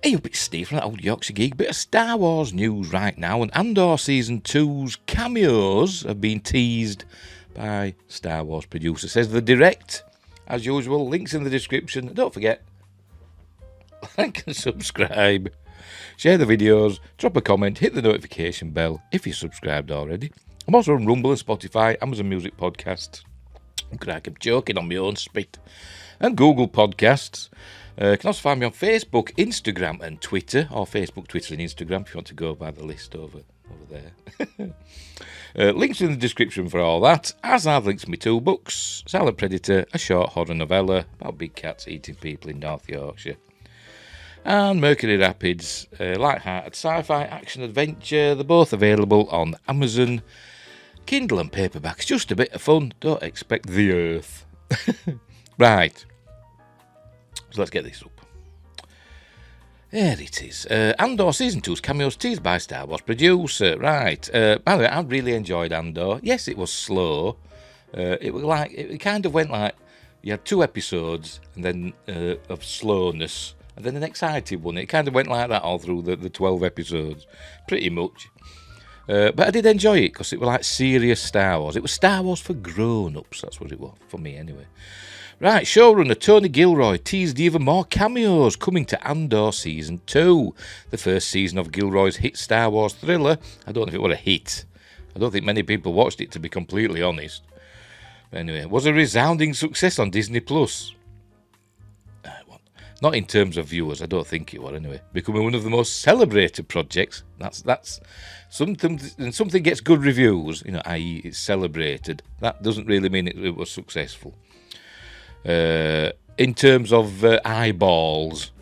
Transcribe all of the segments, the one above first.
Hey up, it's Steve from that old Yorkshire geek. Bit of Star Wars news right now, and Andor Season 2's cameos have been teased by Star Wars producer. Says the direct. As usual, links in the description. Don't forget, like and subscribe. Share the videos, drop a comment, hit the notification bell if you're subscribed already. I'm also on Rumble and Spotify, Amazon Music Podcasts. I'm joking on my own spit. And Google Podcasts. You can also find me on Facebook, Instagram and Twitter, or Facebook, Twitter and Instagram if you want to go by the list over there. Links in the description for all that, as are links to my 2 books, Silent Predator, a short horror novella about big cats eating people in North Yorkshire, and Mercury Rapids, a light-hearted sci-fi action adventure. They're both available on Amazon, Kindle and paperbacks. Just a bit of fun, don't expect the earth. Right. So let's get this up. There it is. Andor Season 2's cameos teased by Star Wars producer. Right. By the way, I really enjoyed Andor. Yes, it was slow. It was like it kind of went like you had 2 episodes and then of slowness, and then an exciting one. It kind of went like that all through the 12 episodes, pretty much. But I did enjoy it because it was like serious Star Wars. It was Star Wars for grown-ups. That's what it was for me, anyway. Right, showrunner Tony Gilroy teased even more cameos coming to Andor Season 2. The first season of Gilroy's hit Star Wars thriller. I don't know if it was a hit. I don't think many people watched it, to be completely honest. But anyway, it was a resounding success on Disney+. Not in terms of viewers, I don't think it was anyway. Becoming one of the most celebrated projects. That's something. And something gets good reviews, i.e. it's celebrated. That doesn't really mean it was successful. In terms of eyeballs,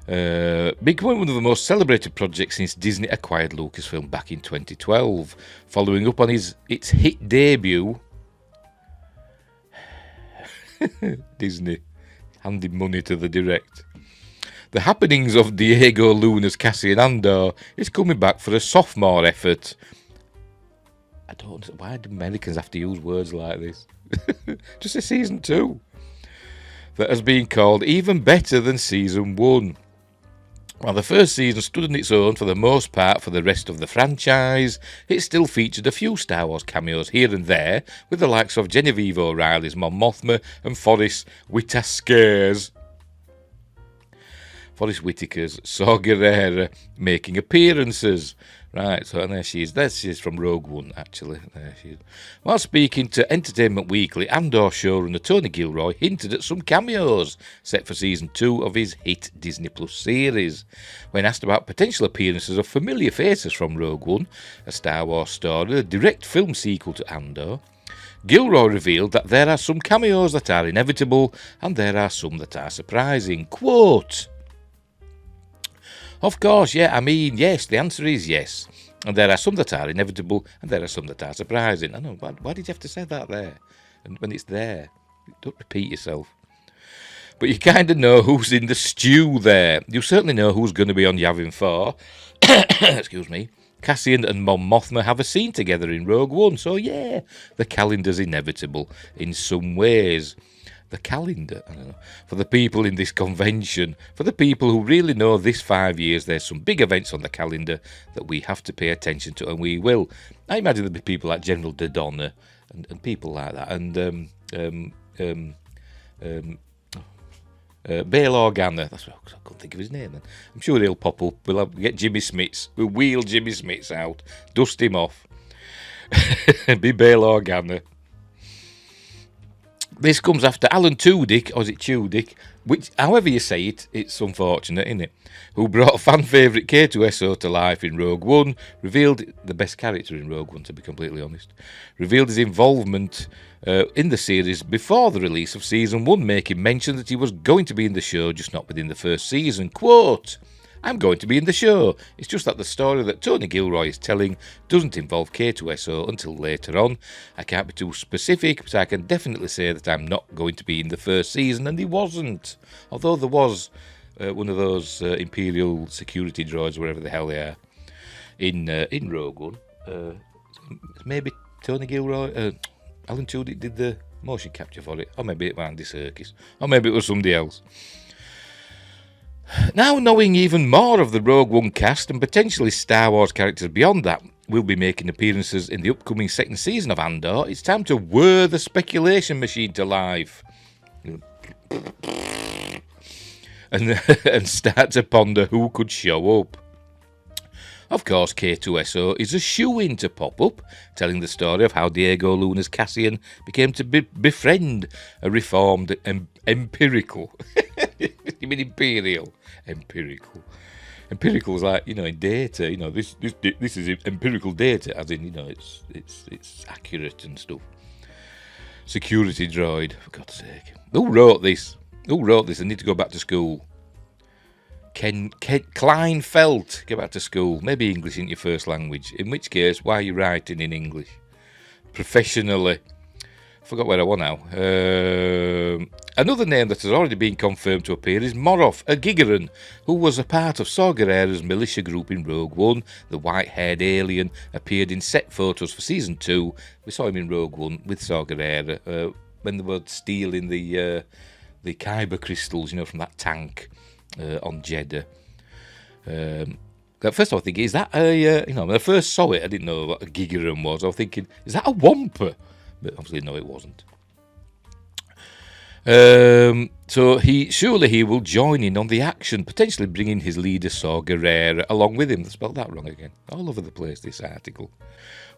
becoming one of the most celebrated projects since Disney acquired Lucasfilm back in 2012, following up on its hit debut. Disney handing money to the direct. The happenings of Diego Luna's Cassian Andor is coming back for a sophomore effort. I don't know, why do Americans have to use words like this? Just a Season 2. That has been called even better than Season 1. While the first season stood on its own for the most part for the rest of the franchise, it still featured a few Star Wars cameos here and there, with the likes of Genevieve O'Reilly's Mon Mothma and Forrest Whitaker's Saw Gerrera making appearances. Right, so there she is. There she is from Rogue One, actually. There she is. While speaking to Entertainment Weekly, Andor showrunner Tony Gilroy hinted at some cameos set for Season 2 of his hit Disney Plus series. When asked about potential appearances of familiar faces from Rogue One, a Star Wars story, a direct film sequel to Andor, Gilroy revealed that there are some cameos that are inevitable and there are some that are surprising. Quote, "Of course, yeah, I mean, yes, the answer is yes. And there are some that are inevitable, and there are some that are surprising." I know, why did you have to say that there? And when it's there, don't repeat yourself. But you kind of know who's in the stew there. You certainly know who's going to be on Yavin 4. Excuse me. Cassian and Mon Mothma have a scene together in Rogue One, so yeah, the calendar's inevitable in some ways. The calendar, I don't know. For the people in this convention, for the people who really know this 5 years, there's some big events on the calendar that we have to pay attention to, and we will. I imagine there'll be people like General Dodonna and people like that, and Bail Organa. That's what I couldn't think of his name then. I'm sure he'll pop up. We'll get Jimmy Smits. We'll wheel Jimmy Smits out, dust him off, and be Bail Organa. This comes after Alan Tudyk, or is it Tudyk, which, however you say it, it's unfortunate, isn't it? Who brought fan favourite K2SO to life in Rogue One, revealed the best character in Rogue One, to be completely honest, revealed his involvement in the series before the release of Season 1, making mention that he was going to be in the show, just not within the first season. Quote, "I'm going to be in the show. It's just that the story that Tony Gilroy is telling doesn't involve K2SO until later on. I can't be too specific, but I can definitely say that I'm not going to be in the first season," and he wasn't. Although there was one of those Imperial security droids, wherever the hell they are, in Rogue One. Maybe Tony Gilroy, Alan Tudyk did the motion capture for it, or maybe it was Andy Serkis, or maybe it was somebody else. Now, knowing even more of the Rogue One cast and potentially Star Wars characters beyond that will be making appearances in the upcoming second season of Andor, it's time to whir the speculation machine to life and start to ponder who could show up. Of course, K2SO is a shoo-in to pop up, telling the story of how Diego Luna's Cassian became to befriend a reformed empirical. You mean imperial? Empirical. Empirical is like, in data. This is empirical data, as in, it's accurate and stuff. Security droid, for God's sake. Who wrote this? I need to go back to school. Ken Kleinfeld, get back to school. Maybe English isn't your first language. In which case, why are you writing in English? Professionally. I forgot where I was now. Another name that has already been confirmed to appear is Moroff, a Gigeran, who was a part of Saw Gerrera's militia group in Rogue One. The white-haired alien appeared in set photos for Season 2. We saw him in Rogue One with Saw Gerrera when they were stealing the kyber crystals, from that tank. On Jeddah. At first I was thinking, is that when I first saw it, I didn't know what a Gigeran was. I was thinking, is that a Wampa? But obviously, no, it wasn't. So he will join in on the action, potentially bringing his leader Saw Gerrera along with him. I spelled that wrong again. All over the place, this article.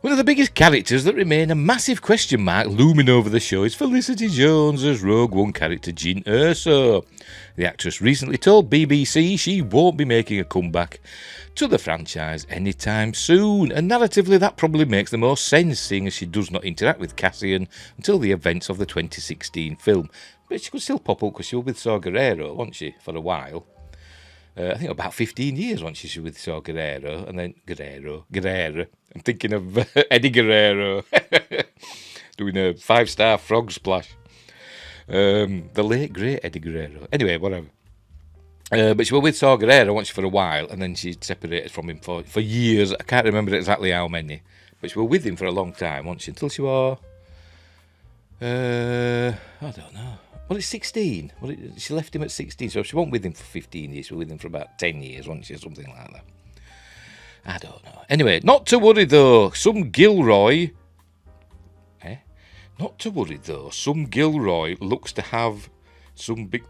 One of the biggest characters that remain a massive question mark looming over the show is Felicity Jones as Rogue One character Jyn Erso. The actress recently told BBC she won't be making a comeback to the franchise anytime soon, and narratively that probably makes the most sense, seeing as she does not interact with Cassian until the events of the 2016 film. But she could still pop up because she was with Saw Gerrera, wasn't she, for a while. I think about 15 years once she was with Saw Gerrera, and then Gerrera. I'm thinking of Eddie Guerrero doing a 5-star frog splash. The late great Eddie Guerrero. Anyway, whatever. But she was with Saw Gerrera once for a while, and then she separated from him for years. I can't remember exactly how many, but she was with him for a long time, wasn't she? Until she was, I don't know. Well, it's 16. She left him at 16, so she wasn't with him for 15 years. She was with him for about 10 years, wasn't she? Something like that. I don't know. Anyway, not to worry though. Some Gilroy looks to have some big...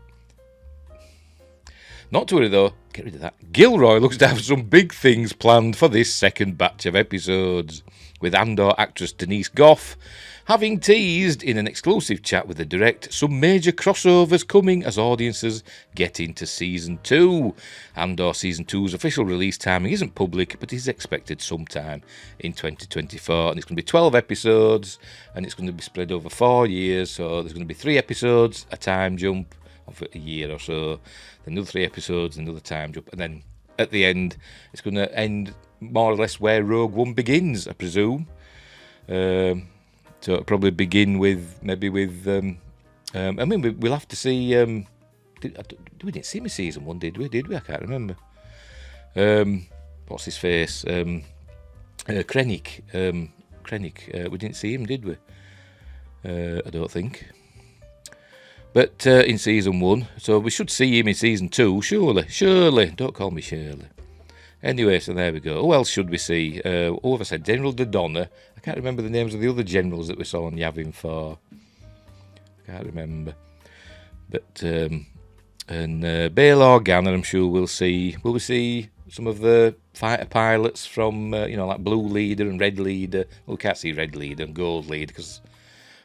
Not to worry though. Get rid of that. Gilroy looks to have some big things planned for this second batch of episodes, with Andor actress Denise Gough having teased in an exclusive chat with the Direct some major crossovers coming as audiences get into Season 2. Andor Season 2's official release timing isn't public, but is expected sometime in 2024. And it's going to be 12 episodes, and it's going to be spread over 4 years. So there's going to be 3 episodes, a time jump of a year or so, then another 3 episodes, another time jump, and then at the end, it's going to end more or less where Rogue One begins, I presume. So it'll probably begin with, we'll have to see, we didn't see him in Season 1, did we? I can't remember. What's his face? Krennic. We didn't see him, did we? I don't think. But in Season 1, so we should see him in Season 2, surely. Don't call me Shirley. Anyway, so there we go. Who else should we see? Who have I said? General Dodonna. I can't remember the names of the other generals that we saw on Yavin 4. I can't remember. But, and Bail Organa, I'm sure we'll see. Will we see some of the fighter pilots from, like Blue Leader and Red Leader? Well, we can't see Red Leader and Gold Leader, because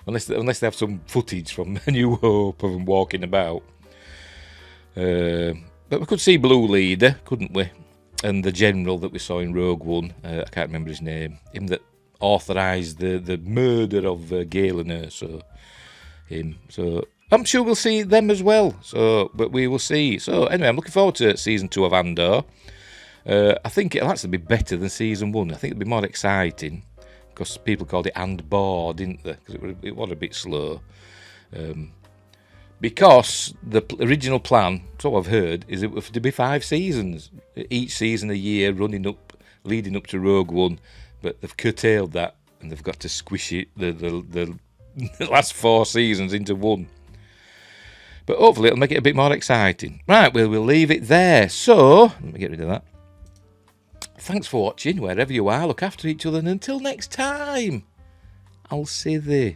unless they have some footage from A New Hope of them walking about. But we could see Blue Leader, couldn't we? And the general that we saw in Rogue One, I can't remember his name, him that authorised the murder of Galen Erso, him. So I'm sure we'll see them as well. So, but we will see. So anyway, I'm looking forward to Season 2 of Andor. I think it'll actually be better than Season 1. I think it'll be more exciting, because people called it Andor, didn't they? Because it was a bit slow. Because the original plan, so I've heard, is it to be 5 seasons, each season a year, leading up to Rogue One, but they've curtailed that and they've got to squish it the last 4 seasons into one. But hopefully it'll make it a bit more exciting. Right, we'll leave it there. So, let me get rid of that. Thanks for watching, wherever you are. Look after each other, and until next time, I'll see thee.